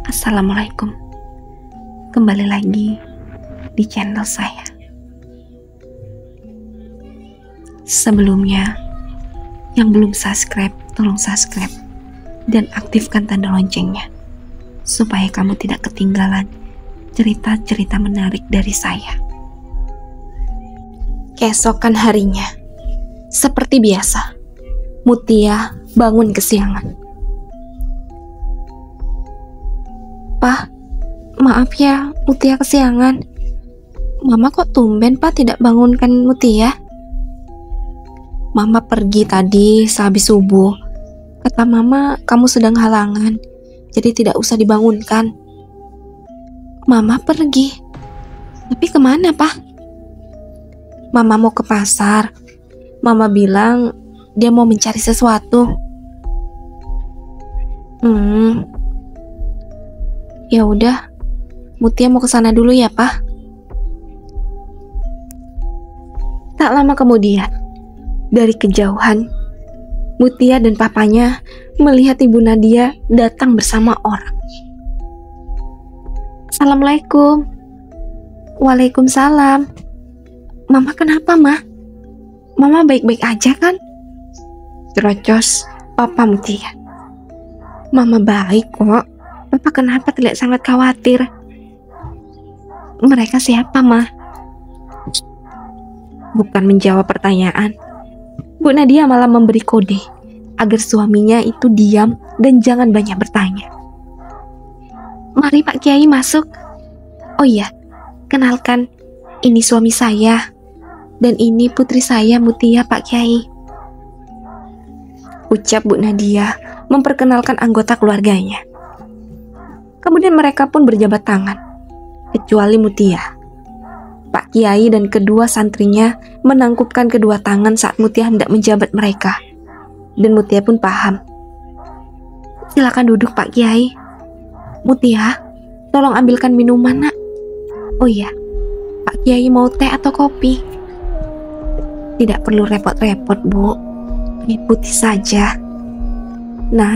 Assalamualaikum. Kembali lagi di channel saya. Sebelumnya, yang belum subscribe, tolong subscribe dan aktifkan tanda loncengnya supaya kamu tidak ketinggalan cerita-cerita menarik dari saya. Keesokan harinya, seperti biasa, Mutia bangun kesiangan. "Pak, maaf ya, Mutia kesiangan. Mama kok tumben Pak tidak bangunkan Mutia?" "Mama pergi tadi sehabis subuh. Kata Mama kamu sedang halangan, jadi tidak usah dibangunkan." "Mama pergi? Tapi kemana Pak?" "Mama mau ke pasar. Mama bilang dia mau mencari sesuatu." Ya udah, Mutia mau ke sana dulu ya, Pak." Tak lama kemudian, dari kejauhan, Mutia dan papanya melihat Ibu Nadia datang bersama orang. "Assalamualaikum." "Waalaikumsalam." "Mama kenapa, Ma? Mama baik-baik aja kan?" Cerocos Papa Mutia. "Mama baik kok. Papa kenapa terlihat sangat khawatir?" "Mereka siapa, Ma?" Bukan menjawab pertanyaan, Bu Nadia malah memberi kode agar suaminya itu diam dan jangan banyak bertanya. "Mari Pak Kiai masuk. Oh iya, kenalkan, ini suami saya dan ini putri saya Mutia, Pak Kiai," ucap Bu Nadia memperkenalkan anggota keluarganya. Kemudian mereka pun berjabat tangan, kecuali Mutia. Pak Kiai dan kedua santrinya menangkupkan kedua tangan saat Mutia hendak menjabat mereka. Dan Mutia pun paham. "Silakan duduk Pak Kiai." "Mutia, tolong ambilkan minuman nak." "Oh iya, Pak Kiai mau teh atau kopi?" "Tidak perlu repot-repot Bu, air putih saja." "Nah,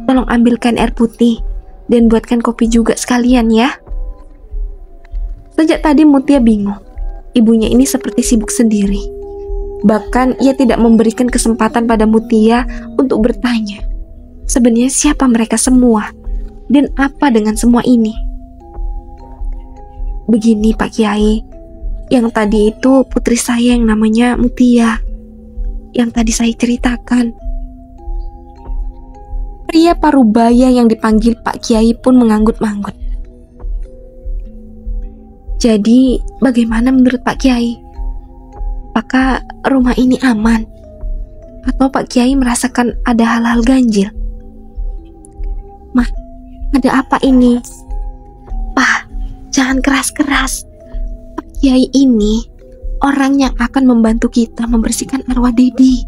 tolong ambilkan air putih dan buatkan kopi juga sekalian ya." Sejak tadi Mutia bingung. Ibunya ini seperti sibuk sendiri. Bahkan ia tidak memberikan kesempatan pada Mutia untuk bertanya, sebenarnya siapa mereka semua dan apa dengan semua ini. "Begini Pak Kiai, yang tadi itu putri saya yang namanya Mutia, yang tadi saya ceritakan." Pria parubaya yang dipanggil Pak Kiai pun menganggut-manggut. "Jadi bagaimana menurut Pak Kiai? Apakah rumah ini aman? Atau Pak Kiai merasakan ada hal-hal ganjil?" "Mah, ada apa ini?" "Pak, jangan keras-keras. Pak Kiai ini orang yang akan membantu kita membersihkan arwah Dedi.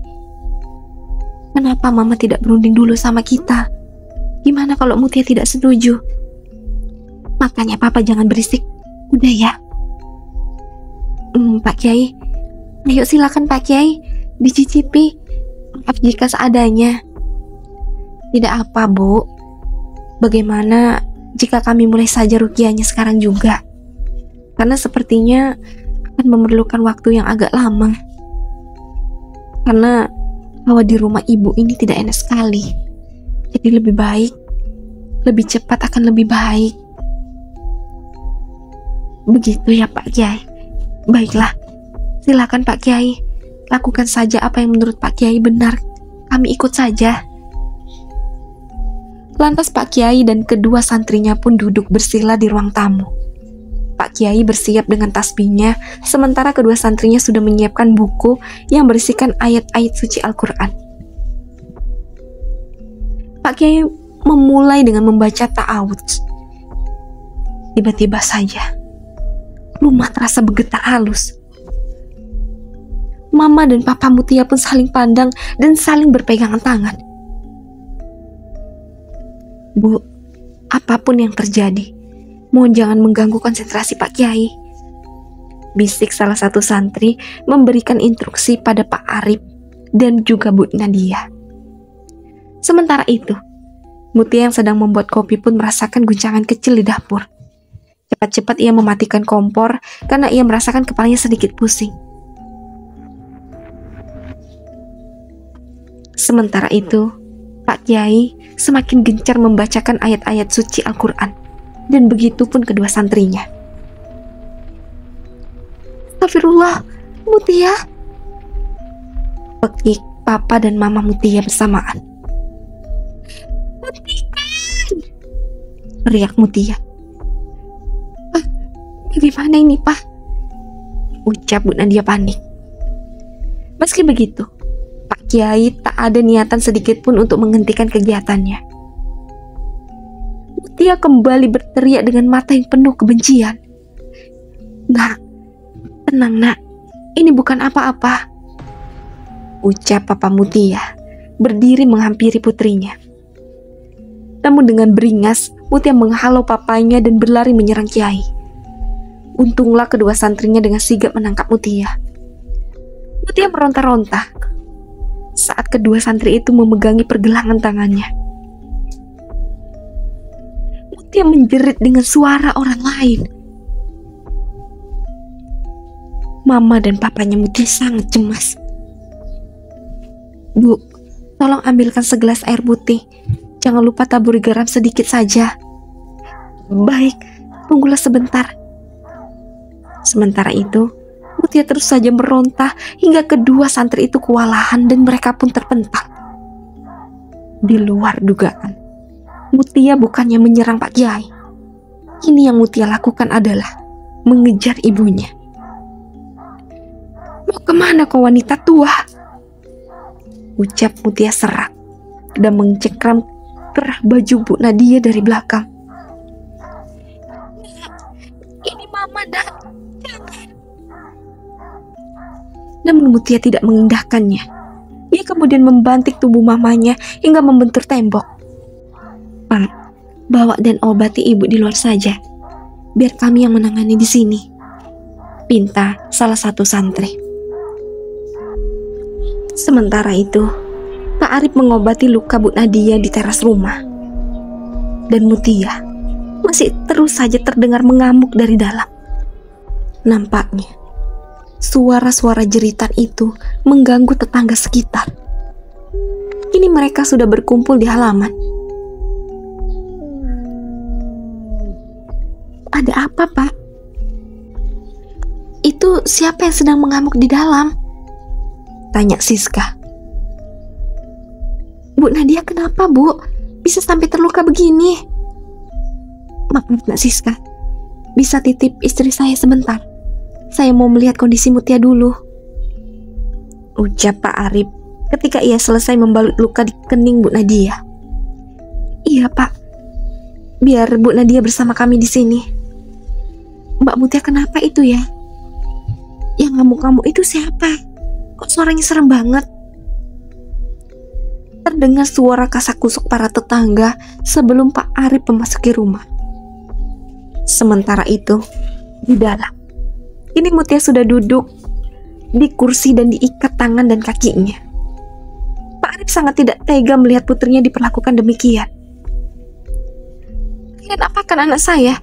Kenapa Mama tidak berunding dulu sama kita? Gimana kalau Mutia tidak setuju? Makanya Papa jangan berisik. Udah ya." Pak Kiai, ayo silakan Pak Kiai, dicicipi. Maaf jika seadanya." "Tidak apa Bu. Bagaimana jika kami mulai saja ruqyahnya sekarang juga? Karena sepertinya akan memerlukan waktu yang agak lama. Karena bahwa di rumah ibu ini tidak enak sekali. Jadi lebih baik, lebih cepat akan lebih baik." "Begitu ya Pak Kiai. Baiklah, silakan Pak Kiai. Lakukan saja apa yang menurut Pak Kiai benar. Kami ikut saja." Lantas Pak Kiai dan kedua santrinya pun duduk bersila di ruang tamu. Pak Kiai bersiap dengan tasbihnya, sementara kedua santrinya sudah menyiapkan buku yang berisikan ayat-ayat suci Al-Quran. Pak Kiai memulai dengan membaca ta'awudz. Tiba-tiba saja, rumah terasa bergetar halus. Mama dan Papa Mutia pun saling pandang dan saling berpegangan tangan. "Bu, apapun yang terjadi, mohon jangan mengganggu konsentrasi Pak Kiai," bisik salah satu santri memberikan instruksi pada Pak Arif dan juga Bu Nadia. Sementara itu, Mutia yang sedang membuat kopi pun merasakan guncangan kecil di dapur. Cepat-cepat ia mematikan kompor karena ia merasakan kepalanya sedikit pusing. Sementara itu, Pak Kiai semakin gencar membacakan ayat-ayat suci Al-Quran, dan begitu pun kedua santrinya. Astagfirullah, Mutia, pekik Papa dan Mama Mutia bersamaan. Hentikan, teriak Mutia. Bagaimana ini, Pak? Ucap Bu Nadia panik. Meski begitu, Pak Kiai tak ada niatan sedikit pun untuk menghentikan kegiatannya. Mutia kembali berteriak dengan mata yang penuh kebencian. Nak, tenang nak, ini bukan apa-apa, ucap Papa Mutia, berdiri menghampiri putrinya. Namun dengan beringas, Mutia menghalau papanya dan berlari menyerang Kiai. Untunglah kedua santrinya dengan sigap menangkap Mutia. Mutia meronta-ronta saat kedua santri itu memegangi pergelangan tangannya. Mutia menjerit dengan suara orang lain. Mama dan papanya Mutia sangat cemas. Bu, tolong ambilkan segelas air putih. Jangan lupa taburi garam sedikit saja. Baik, tunggulah sebentar. Sementara itu, Mutia terus saja meronta hingga kedua santri itu kewalahan dan mereka pun terpental. Di luar dugaan, Mutia bukannya menyerang Pak Kiai. Kini yang Mutia lakukan adalah mengejar ibunya. Mau kemana kau wanita tua? Ucap Mutia serak dan mencekram kerah baju Bu Nadia dari belakang. Ini Mama, Dak. Namun Mutia tidak mengindahkannya. Ia kemudian membanting tubuh mamanya hingga membentur tembok. Pak, bawa dan obati ibu di luar saja. Biar kami yang menangani di sini, pinta salah satu santri. Sementara itu, Pak Arif mengobati luka Bu Nadia di teras rumah. Dan Mutia masih terus saja terdengar mengamuk dari dalam. Nampaknya suara-suara jeritan itu mengganggu tetangga sekitar. Kini mereka sudah berkumpul di halaman. Ada apa, Pak? Itu siapa yang sedang mengamuk di dalam? Tanya Siska. Bu Nadia kenapa, Bu? Bisa sampai terluka begini? Maaf, Nak Siska. Bisa titip istri saya sebentar? Saya mau melihat kondisi Mutia dulu, ucap Pak Arif ketika ia selesai membalut luka di kening Bu Nadia. Iya, Pak. Biar Bu Nadia bersama kami di sini. Mbak Mutia kenapa itu ya? Yang ngamuk-ngamuk itu siapa? Kok suaranya serem banget? Terdengar suara kasak-kusuk para tetangga sebelum Pak Arif memasuki rumah. Sementara itu, di dalam, kini Mutia sudah duduk di kursi dan diikat tangan dan kakinya. Pak Arif sangat tidak tega melihat putrinya diperlakukan demikian. Kalian apakan anak saya?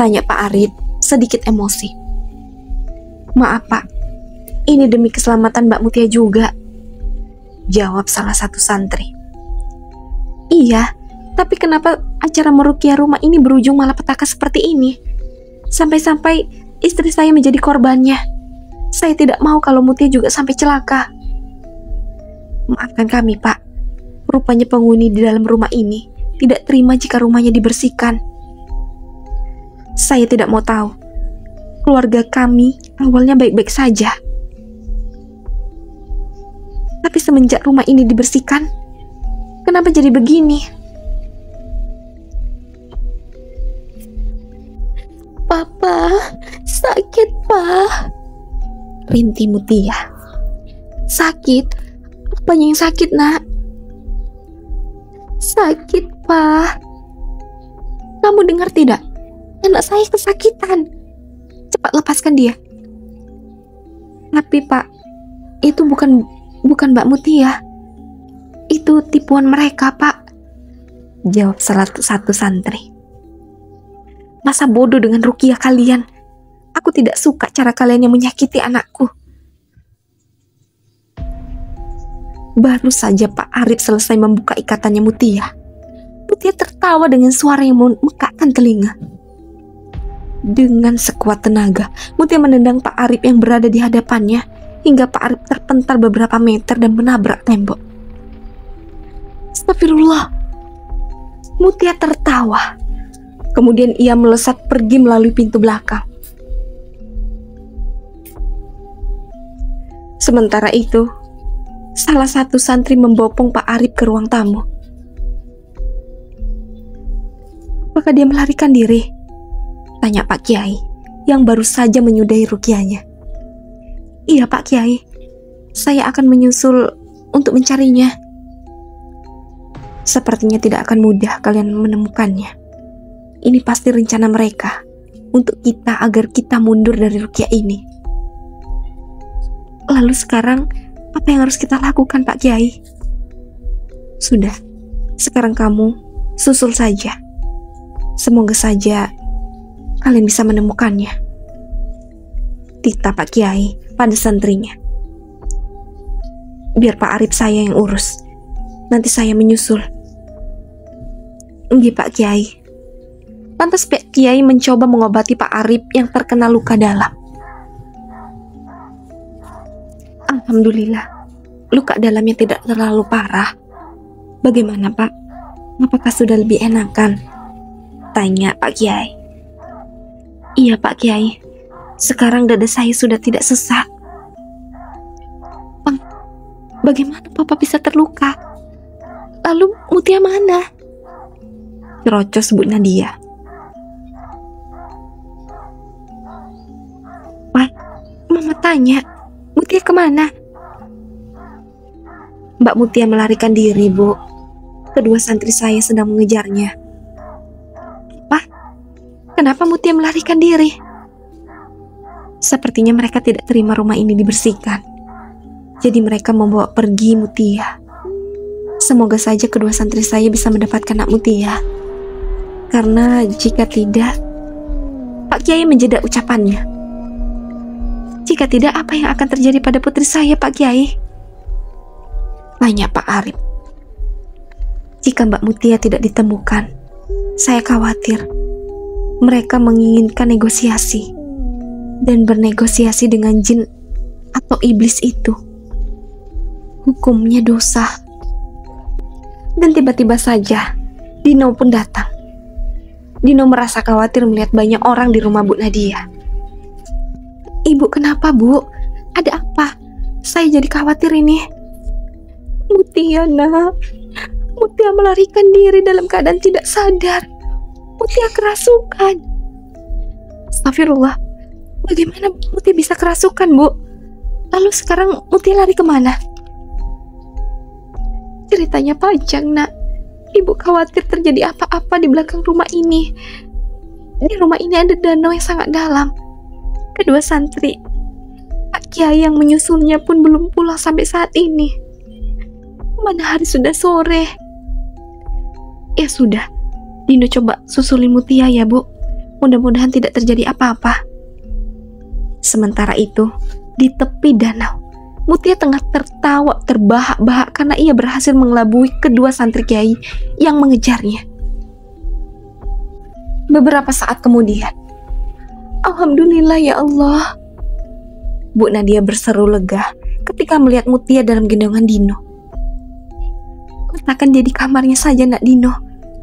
Tanya Pak Arif sedikit emosi. Maaf Pak, ini demi keselamatan Mbak Mutia juga, jawab salah satu santri. Iya, tapi kenapa acara meruqyah rumah ini berujung malah petaka seperti ini? Sampai-sampai istri saya menjadi korbannya. Saya tidak mau kalau Mutia juga sampai celaka. Maafkan kami, Pak. Rupanya penghuni di dalam rumah ini tidak terima jika rumahnya dibersihkan. Saya tidak mau tahu. Keluarga kami awalnya baik-baik saja. Tapi semenjak rumah ini dibersihkan, kenapa jadi begini? Papa, sakit, Pak. Rintih Mutia. Sakit? Apanya yang sakit, Nak? Sakit, Pak. Kamu dengar tidak? Anak saya kesakitan. Cepat lepaskan dia. Tapi, Pak, itu bukan Mbak Mutia. Itu tipuan mereka, Pak. jawab salah satu santri. Masa bodoh dengan ruqyah kalian? Aku tidak suka cara kalian yang menyakiti anakku. Baru saja Pak Arif selesai membuka ikatannya Mutia tertawa dengan suara yang memekakkan telinga. Dengan sekuat tenaga, Mutia menendang Pak Arif yang berada di hadapannya hingga Pak Arif terpental beberapa meter dan menabrak tembok. Astagfirullah. Mutia tertawa. Kemudian ia melesat pergi melalui pintu belakang. Sementara itu, salah satu santri membopong Pak Arif ke ruang tamu. Apakah dia melarikan diri? Tanya Pak Kiai yang baru saja menyudahi ruqyahnya. Iya Pak Kiai, saya akan menyusul untuk mencarinya. Sepertinya tidak akan mudah kalian menemukannya. Ini pasti rencana mereka untuk kita agar kita mundur dari ruqyah ini. Lalu sekarang apa yang harus kita lakukan Pak Kiai? Sudah, sekarang kamu susul saja. Semoga saja kalian bisa menemukannya. Titah Pak Kiai pada santrinya. Biar Pak Arif saya yang urus. Nanti saya menyusul. Nggih Pak Kiai. Lantas Pak Kiai mencoba mengobati Pak Arif yang terkena luka dalam. Alhamdulillah, luka dalamnya tidak terlalu parah. Bagaimana Pak? Apakah sudah lebih enakan? Tanya Pak Kiai. Iya Pak Kiai, sekarang dada saya sudah tidak sesak. Bang, bagaimana Papa bisa terluka? Lalu Mutia mana? Cerocos Bu Nadia. Pak, Mama tanya, Mutia kemana? Mbak Mutia melarikan diri Bu. Kedua santri saya sedang mengejarnya. Kenapa Mutia melarikan diri? Sepertinya mereka tidak terima rumah ini dibersihkan. Jadi mereka membawa pergi Mutia. Semoga saja kedua santri saya bisa mendapatkan anak Mutia. Karena jika tidak, Pak Kiai menjeda ucapannya. Jika tidak, apa yang akan terjadi pada putri saya Pak Kiai? Tanya Pak Arif. Jika Mbak Mutia tidak ditemukan, saya khawatir mereka menginginkan negosiasi dan bernegosiasi dengan jin atau iblis itu. Hukumnya dosa. Dan tiba-tiba saja Dino pun datang. Dino merasa khawatir melihat banyak orang di rumah Bu Nadia. Ibu kenapa Bu? Ada apa? Saya jadi khawatir ini. Mutia nak, Mutia melarikan diri dalam keadaan tidak sadar. Mutia kerasukan. Astagfirullah. Bagaimana Mutia bisa kerasukan, Bu? Lalu sekarang Mutia lari kemana? Ceritanya panjang, nak. Ibu khawatir terjadi apa-apa di belakang rumah ini. Di rumah ini ada danau yang sangat dalam. Kedua santri, Pak Kiai yang menyusulnya pun belum pulang sampai saat ini. Mana hari sudah sore. Ya sudah, Dino coba susulin Mutia ya Bu. Mudah-mudahan tidak terjadi apa-apa. Sementara itu, di tepi danau, Mutia tengah tertawa terbahak-bahak karena ia berhasil mengelabui kedua santri kiai yang mengejarnya. Beberapa saat kemudian, Alhamdulillah ya Allah, Bu Nadia berseru lega ketika melihat Mutia dalam gendongan Dino. Letakkan dia di kamarnya saja nak Dino.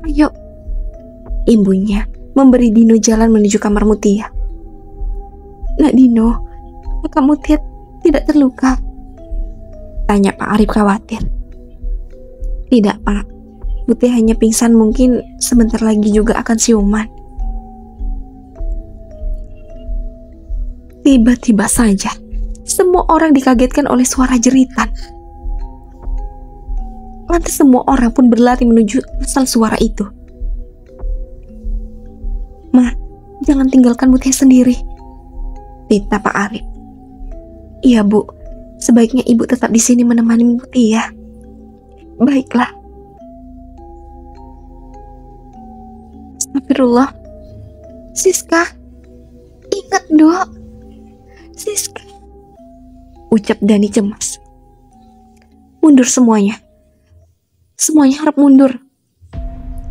Ayo. Ibunya memberi Dino jalan menuju kamar Mutia. Nak Dino, apakah Mutia tidak terluka? Tanya Pak Arif khawatir. Tidak Pak, Mutia hanya pingsan, mungkin sebentar lagi juga akan siuman. Tiba-tiba saja, semua orang dikagetkan oleh suara jeritan. Lantas semua orang pun berlari menuju asal suara itu. Ma, jangan tinggalkan Mutia sendiri, titah Pak Arif. Iya Bu, sebaiknya Ibu tetap di sini menemani Mutia. Baiklah. Astagfirullah. Siska, ingat dok. Siska, ucap Dani cemas. Mundur semuanya. Semuanya harap mundur,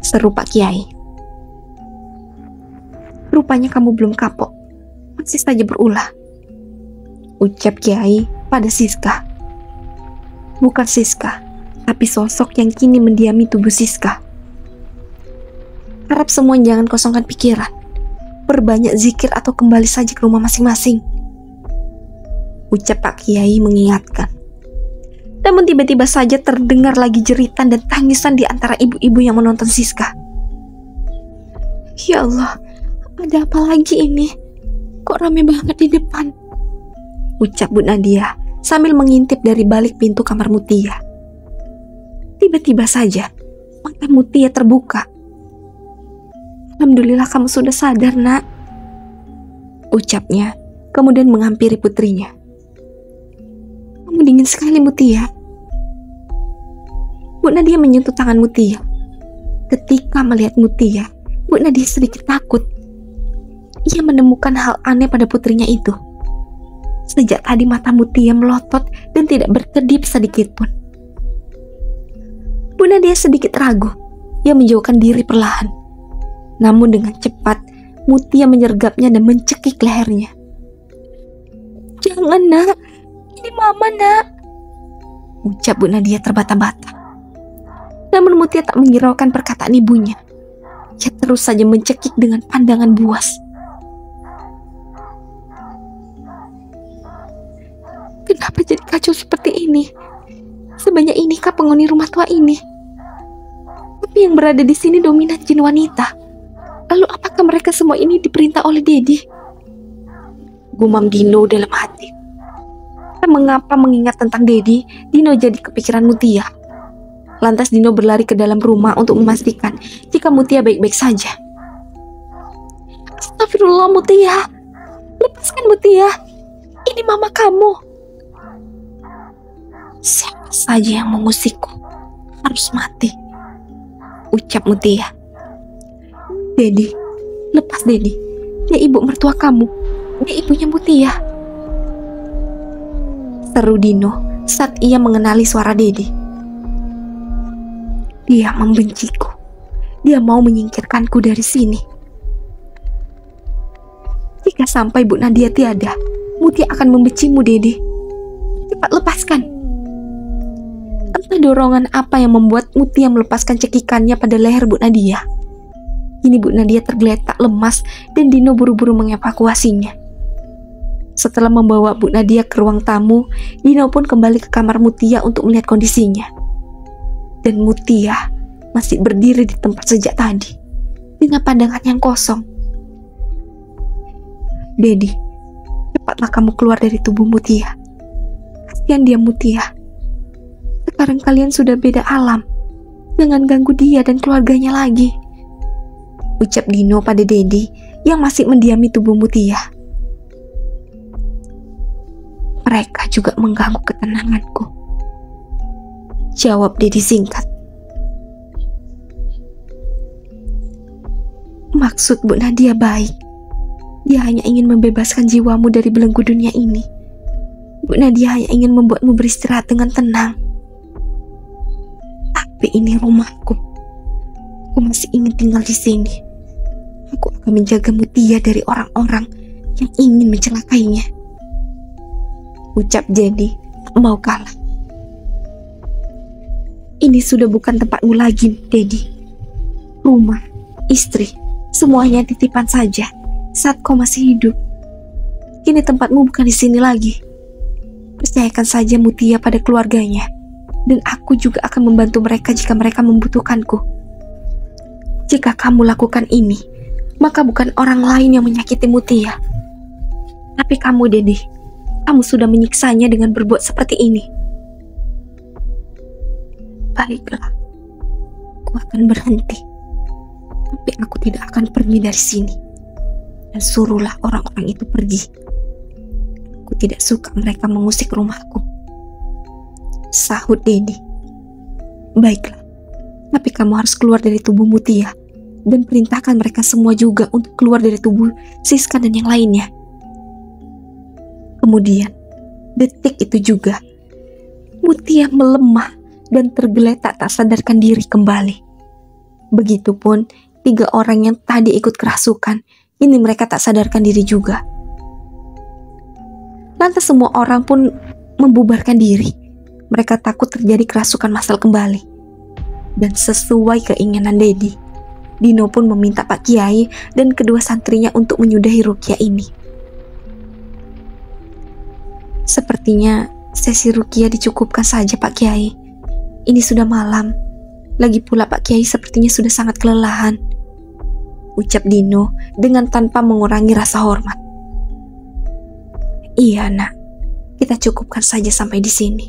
seru Pak Kiai. Rupanya kamu belum kapok, masih saja berulah, ucap Kiai pada Siska. Bukan Siska, tapi sosok yang kini mendiami tubuh Siska. Harap semua jangan kosongkan pikiran, perbanyak zikir atau kembali saja ke rumah masing-masing, ucap Pak Kiai mengingatkan. Namun tiba-tiba saja terdengar lagi jeritan dan tangisan di antara ibu-ibu yang menonton Siska. Ya Allah, ada apa lagi ini? Kok rame banget di depan? Ucap Bu Nadia sambil mengintip dari balik pintu kamar Mutia. Tiba-tiba saja mata Mutia terbuka. Alhamdulillah kamu sudah sadar, nak, ucapnya kemudian menghampiri putrinya. Kamu dingin sekali, Mutia. Bu Nadia menyentuh tangan Mutia. Ketika melihat Mutia, Bu Nadia sedikit takut. Ia menemukan hal aneh pada putrinya itu. Sejak tadi mata Mutia melotot dan tidak berkedip sedikit pun. Bu Nadia sedikit ragu. Ia menjauhkan diri perlahan. Namun dengan cepat, Mutia menyergapnya dan mencekik lehernya. Jangan, nak. Ini mama, nak, ucap Bu Nadia terbata-bata. Namun Mutia tak menghiraukan perkataan ibunya. Ia terus saja mencekik dengan pandangan buas. Kenapa jadi kacau seperti ini? Sebanyak inikah penghuni rumah tua ini? Tapi yang berada di sini dominan jin wanita. Lalu apakah mereka semua ini diperintah oleh Dedi? Gumam Dino dalam hati. Mengapa mengingat tentang Dedi, Dino jadi kepikiran Mutia. Lantas Dino berlari ke dalam rumah untuk memastikan jika Mutia baik-baik saja. Astagfirullah, Mutia. Lepaskan Mutia. Ini mama kamu. Siapa saja yang mengusikku harus mati, ucap Mutia. Dedi, lepas Dedi. Dia ibu mertua kamu. Dia ibunya Mutia, seru Dino saat ia mengenali suara Dedi. Dia membenciku. Dia mau menyingkirkanku dari sini. Jika sampai Bu Nadia tiada, Mutia akan membencimu, Dedi. Cepat lepaskan. Entah dorongan apa yang membuat Mutia melepaskan cekikannya pada leher Bu Nadia. Kini Bu Nadia tergeletak lemas dan Dino buru-buru mengevakuasinya. Setelah membawa Bu Nadia ke ruang tamu, Dino pun kembali ke kamar Mutia untuk melihat kondisinya. Dan Mutia masih berdiri di tempat sejak tadi, dengan pandangan yang kosong. Dedi, cepatlah kamu keluar dari tubuh Mutia. Kasihan dia, Mutia. Sekarang kalian sudah beda alam. Jangan ganggu dia dan keluarganya lagi, ucap Dino pada Dedi yang masih mendiami tubuh Mutia. Mereka juga mengganggu ketenanganku, jawab Dedi singkat. Maksud Bu Nadia baik. Dia hanya ingin membebaskan jiwamu dari belenggu dunia ini. Bu Nadia hanya ingin membuatmu beristirahat dengan tenang. Tapi ini rumahku. Aku masih ingin tinggal di sini. Aku akan menjaga Mutia dari orang-orang yang ingin mencelakainya, ucap Dedi tak mau kalah. Ini sudah bukan tempatmu lagi, Dedi. Rumah, istri, semuanya titipan saja saat kau masih hidup. Kini tempatmu bukan di sini lagi. Percayakan saja Mutia pada keluarganya, dan aku juga akan membantu mereka jika mereka membutuhkanku. Jika kamu lakukan ini, maka bukan orang lain yang menyakiti Mutia, tapi kamu, Dedi. Kamu sudah menyiksanya dengan berbuat seperti ini. Baiklah, aku akan berhenti. Tapi aku tidak akan pergi dari sini. Dan suruhlah orang-orang itu pergi. Aku tidak suka mereka mengusik rumahku, sahut Dedi. Baiklah, tapi kamu harus keluar dari tubuh Mutia dan perintahkan mereka semua juga untuk keluar dari tubuh Siska dan yang lainnya. Kemudian, detik itu juga, Mutia melemah dan tergeletak tak sadarkan diri kembali. Begitupun 3 orang yang tadi ikut kerasukan, ini mereka tak sadarkan diri juga. Lantas semua orang pun membubarkan diri. Mereka takut terjadi kerasukan massal kembali. Dan sesuai keinginan Dedi, Dino pun meminta Pak Kiai dan kedua santrinya untuk menyudahi ruqyah ini. Sepertinya sesi ruqyah dicukupkan saja Pak Kiai. Ini sudah malam. Lagi pula Pak Kiai sepertinya sudah sangat kelelahan, ucap Dino dengan tanpa mengurangi rasa hormat. Iya nak, kita cukupkan saja sampai di sini.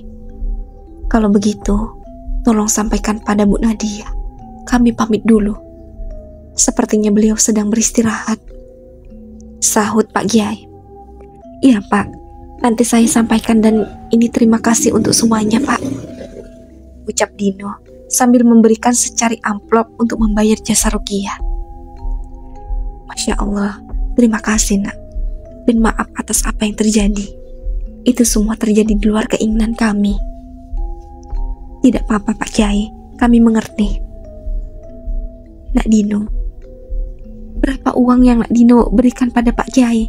Kalau begitu, tolong sampaikan pada Bu Nadia. Kami pamit dulu. Sepertinya beliau sedang beristirahat, sahut Pak Kiai. Iya Pak, nanti saya sampaikan dan ini terima kasih untuk semuanya Pak, ucap Dino sambil memberikan secari amplop untuk membayar jasa ruqyah. Masya Allah, terima kasih nak, dan maaf atas apa yang terjadi. Itu semua terjadi di luar keinginan kami. Tidak apa-apa Pak Kiai, kami mengerti. Nak Dino, berapa uang yang Nak Dino berikan pada Pak Kiai,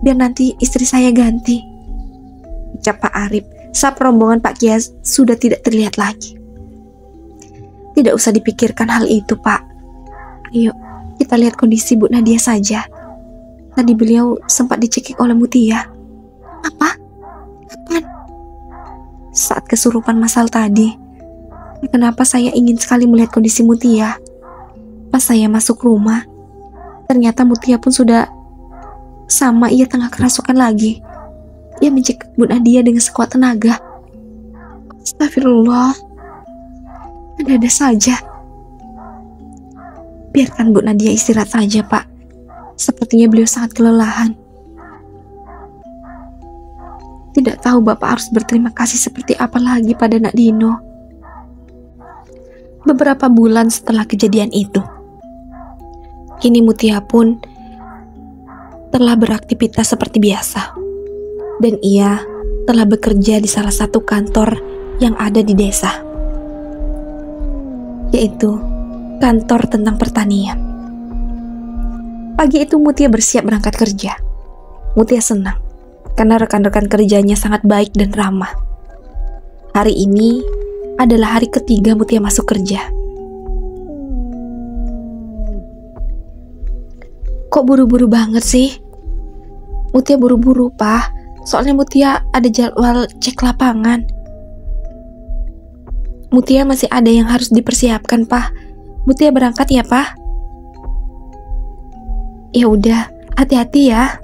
biar nanti istri saya ganti, ucap Pak Arif saat rombongan Pak Kiai sudah tidak terlihat lagi. Tidak usah dipikirkan hal itu Pak. Ayo kita lihat kondisi Bu Nadia saja. Tadi beliau sempat dicekik oleh Mutia. Apa? Kapan? Saat kesurupan massal tadi. Kenapa saya ingin sekali melihat kondisi Mutia? Pas saya masuk rumah, ternyata Mutia pun sudah sama, ia tengah kerasukan lagi. Ia mencekik Bu Nadia dengan sekuat tenaga. Astagfirullah. Ada-ada saja. Biarkan Bu Nadia istirahat saja Pak. Sepertinya beliau sangat kelelahan. Tidak tahu Bapak harus berterima kasih seperti apa lagi pada Nak Dino. Beberapa bulan setelah kejadian itu, kini Mutia pun telah beraktivitas seperti biasa. Dan ia telah bekerja di salah satu kantor yang ada di desa, yaitu kantor tentang pertanian. Pagi itu Mutia bersiap berangkat kerja. Mutia senang karena rekan-rekan kerjanya sangat baik dan ramah. Hari ini adalah hari ketiga Mutia masuk kerja. Kok buru-buru banget sih? Mutia buru-buru Pak, soalnya Mutia ada jadwal cek lapangan. Mutia masih ada yang harus dipersiapkan Pak. Mutia berangkat ya Pak? Ya udah, hati-hati ya.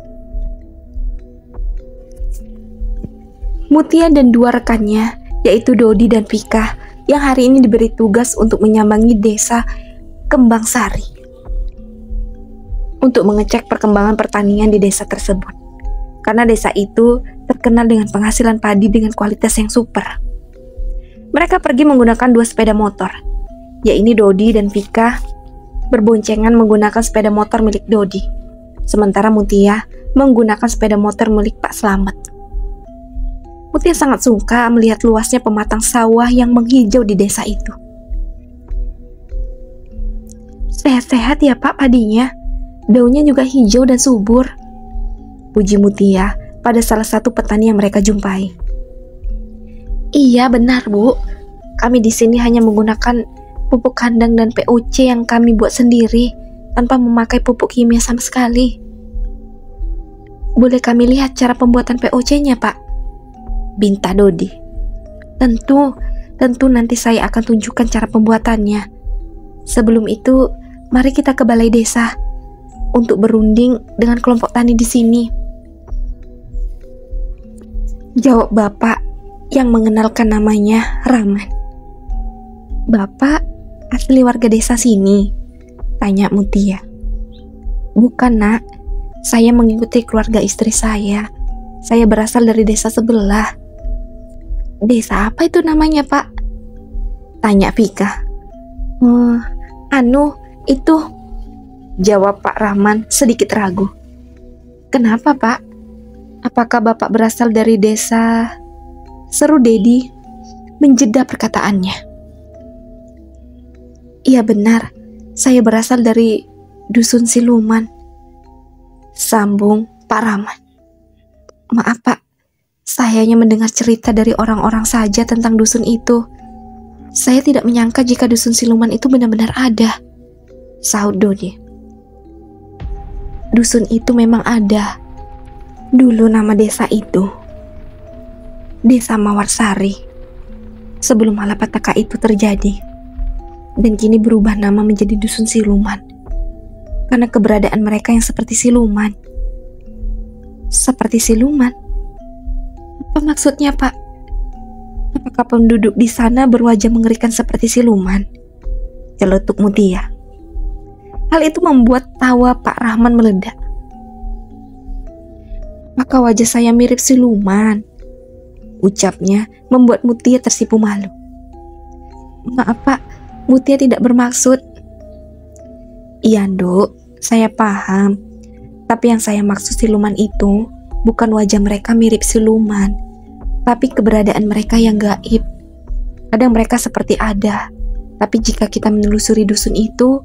Mutia dan 2 rekannya, yaitu Dodi dan Pika, yang hari ini diberi tugas untuk menyambangi desa Kembang Sari untuk mengecek perkembangan pertanian di desa tersebut. Karena desa itu terkenal dengan penghasilan padi dengan kualitas yang super. Mereka pergi menggunakan 2 sepeda motor, yaitu Dodi dan Pika berboncengan menggunakan sepeda motor milik Dodi, sementara Mutia menggunakan sepeda motor milik Pak Slamet. Mutia sangat suka melihat luasnya pematang sawah yang menghijau di desa itu. Sehat-sehat ya Pak padinya, daunnya juga hijau dan subur, puji Mutia pada salah satu petani yang mereka jumpai. Iya benar Bu, kami di sini hanya menggunakan pupuk kandang dan POC yang kami buat sendiri tanpa memakai pupuk kimia sama sekali. Boleh kami lihat cara pembuatan POC-nya Pak? Binta Dodi. Tentu nanti saya akan tunjukkan cara pembuatannya. Sebelum itu, mari kita ke balai desa untuk berunding dengan kelompok tani di sini, jawab Bapak yang mengenalkan namanya Rahman. Bapak asli warga desa sini? Tanya Mutia. Bukan nak, saya mengikuti keluarga istri saya. Saya berasal dari desa sebelah. Desa apa itu namanya Pak? Tanya Vika. Itu Jawab Pak Rahman sedikit ragu. Kenapa, Pak? Apakah Bapak berasal dari desa? Seru Dedi menjeda perkataannya. Iya benar, saya berasal dari dusun siluman, sambung Pak Rahman. Maaf Pak, saya hanya mendengar cerita dari orang-orang saja tentang dusun itu. Saya tidak menyangka jika dusun siluman itu benar-benar ada, sahut Dodi. Dusun itu memang ada. Dulu nama desa itu Desa Mawarsari, sebelum malapetaka itu terjadi. Dan kini berubah nama menjadi dusun siluman karena keberadaan mereka yang seperti siluman. Seperti siluman? Apa maksudnya, Pak? Apakah penduduk di sana berwajah mengerikan seperti siluman? Celetuk Mutia. Hal itu membuat tawa Pak Rahman meledak. Apakah wajah saya mirip siluman? Ucapnya membuat Mutia tersipu malu. Maaf Pak, Mutia tidak bermaksud. Iya Nduk, saya paham. Tapi yang saya maksud siluman itu bukan wajah mereka mirip siluman, tapi keberadaan mereka yang gaib. Kadang mereka seperti ada, tapi jika kita menelusuri dusun itu,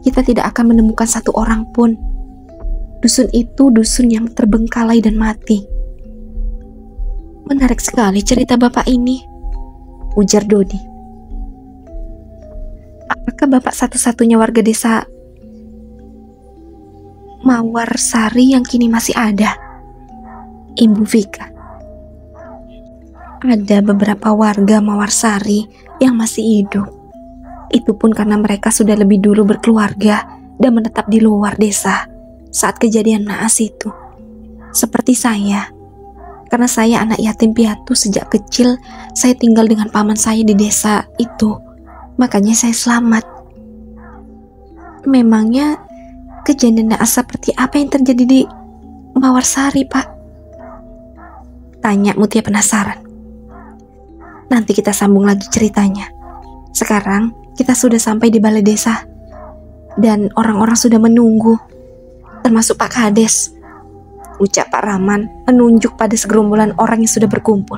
kita tidak akan menemukan satu orang pun. Dusun itu dusun yang terbengkalai dan mati. Menarik sekali cerita Bapak ini, ujar Dodi. Apakah Bapak satu-satunya warga desa Mawarsari yang kini masih ada? Ibu Vika. Ada beberapa warga Mawarsari yang masih hidup. Itu pun karena mereka sudah lebih dulu berkeluarga dan menetap di luar desa saat kejadian naas itu. Seperti saya. Karena saya anak yatim piatu sejak kecil, saya tinggal dengan paman saya di desa itu. Makanya saya selamat. Memangnya kejadian naas seperti apa yang terjadi di Mawarsari, Pak? Tanya Mutia penasaran. Nanti kita sambung lagi ceritanya. Sekarang kita sudah sampai di balai desa dan orang-orang sudah menunggu, termasuk Pak Kades, ucap Pak Rahman menunjuk pada segerombolan orang yang sudah berkumpul.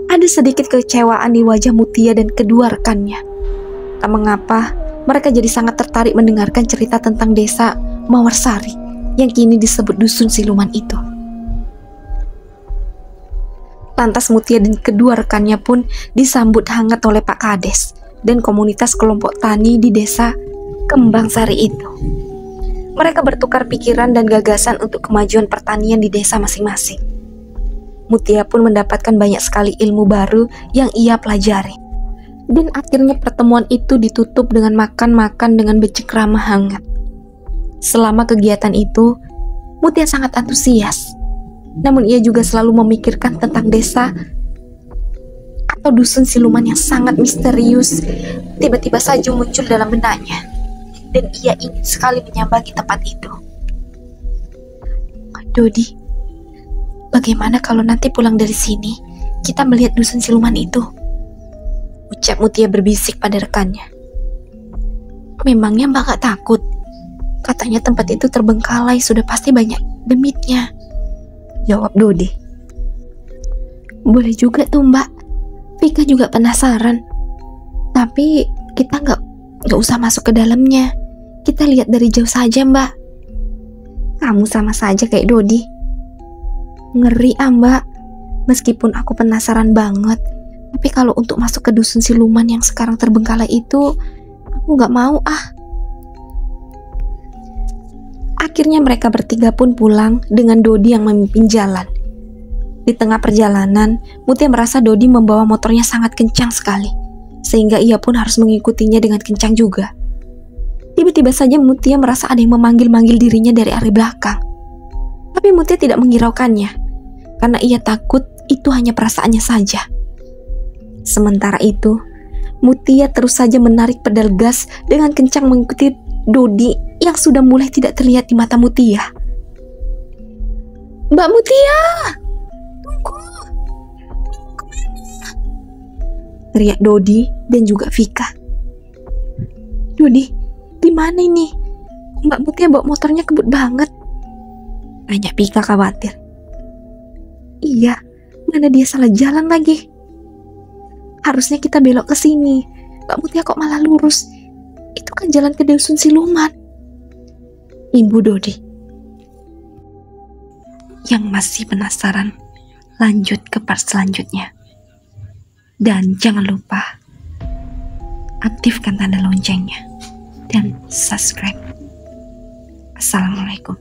Ada sedikit kekecewaan di wajah Mutia dan kedua rekannya. Tak mengapa, mereka jadi sangat tertarik mendengarkan cerita tentang desa Mawarsari yang kini disebut dusun siluman itu. Lantas Mutia dan kedua rekannya pun disambut hangat oleh Pak Kades dan komunitas kelompok tani di desa Kembang Sari itu. Mereka bertukar pikiran dan gagasan untuk kemajuan pertanian di desa masing-masing. Mutia pun mendapatkan banyak sekali ilmu baru yang ia pelajari. Dan akhirnya pertemuan itu ditutup dengan makan-makan dengan becengkrama hangat. Selama kegiatan itu, Mutia sangat antusias. Namun ia juga selalu memikirkan tentang desa atau dusun siluman yang sangat misterius tiba-tiba saja muncul dalam benaknya. Dan ia ingin sekali menyambangi tempat itu. Dodi, bagaimana kalau nanti pulang dari sini kita melihat dusun siluman itu? Ucap Mutia berbisik pada rekannya. Memangnya Mbak gak takut? Katanya tempat itu terbengkalai, sudah pasti banyak demitnya, jawab Dodi. Boleh juga tuh Mbak, Vika juga penasaran. Tapi kita gak usah masuk ke dalamnya. Kita lihat dari jauh saja Mbak. Kamu sama saja kayak Dodi. Ngeri Mbak. Meskipun aku penasaran banget, tapi kalau untuk masuk ke dusun siluman yang sekarang terbengkalai itu, aku gak mau Akhirnya mereka bertiga pun pulang dengan Dodi yang memimpin jalan. Di tengah perjalanan, Mutia merasa Dodi membawa motornya sangat kencang sekali, sehingga ia pun harus mengikutinya dengan kencang juga. Tiba-tiba saja Mutia merasa ada yang memanggil-manggil dirinya dari arah belakang. Tapi Mutia tidak menghiraukannya, karena ia takut itu hanya perasaannya saja. Sementara itu, Mutia terus saja menarik pedal gas dengan kencang mengikuti Dodi yang sudah mulai tidak terlihat di mata Mutia. Mbak Mutia! Tunggu! Kemana? Teriak Dodi dan juga Vika. Dodi, di gimana ini? Mbak Mutia bawa motornya kebut banget. Tanya Pika khawatir. Iya, mana dia salah jalan lagi. Harusnya kita belok ke sini. Mbak Mutia kok malah lurus? Itu kan jalan ke dusun siluman. Ibu Dodi. Yang masih penasaran, lanjut ke part selanjutnya. Dan jangan lupa aktifkan tanda loncengnya dan subscribe. Assalamualaikum.